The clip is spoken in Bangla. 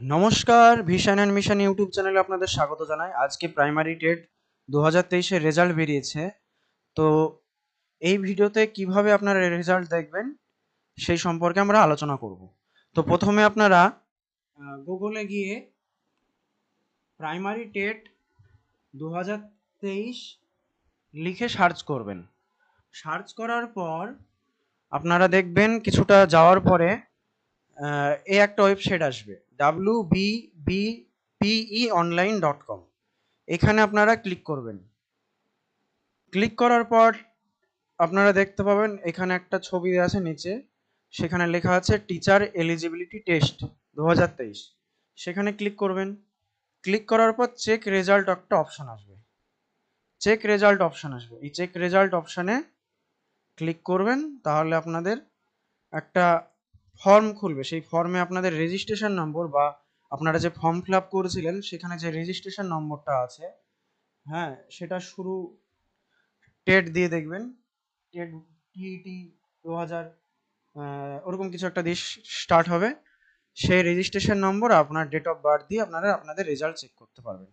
নমস্কার, ভিশন অ্যান্ড মিশন ইউটিউব চ্যানেলে আপনাদের স্বাগত জানাই। আজকে প্রাইমারি টেট 2023-এর রেজাল্ট বেরিয়েছে। তো এই ভিডিওতে কিভাবে আপনারা রেজাল্ট দেখবেন সেই সম্পর্কে আমরা আলোচনা করব। তো প্রথমে আপনারা গুগলে গিয়ে প্রাইমারি টেট 2023 লিখে সার্চ করবেন। সার্চ করার পর আপনারা দেখবেন কিছুটা যাওয়ার পরে এই একটা ওয়েবসাইট আসবে wbbpeonline.com। এখানে আপনারা ক্লিক করবেন। ক্লিক করার পর আপনারা দেখতে পাবেন এখানে একটা ছবি আছে নিচে, সেখানে লেখা আছে টিচার এলিজিবিলিটি টেস্ট 2023। সেখানে ক্লিক করবেন। ক্লিক করার পর চেক রেজাল্ট একটা অপশন আসবে। এই চেক রেজাল্ট অপশানে ক্লিক করবেন, তাহলে আপনাদের একটা ফর্ম খুলবে। সেই ফর্মে আপনাদের রেজিস্ট্রেশন নম্বর বা আপনারা যে ফর্ম ফিল আপ করেছিলেন সেখানে যে রেজিস্ট্রেশন নম্বরটা আছে, হ্যাঁ, সেটা শুরু টেট দিয়ে দেখবেন, টেট টিইটি 2000 ওরকম কিছু একটা দিয়ে স্টার্ট হবে। সেই রেজিস্ট্রেশন নম্বর আপনার ডেট অফ বার্থ দিয়ে আপনারা আপনাদের রেজাল্ট চেক করতে পারবেন।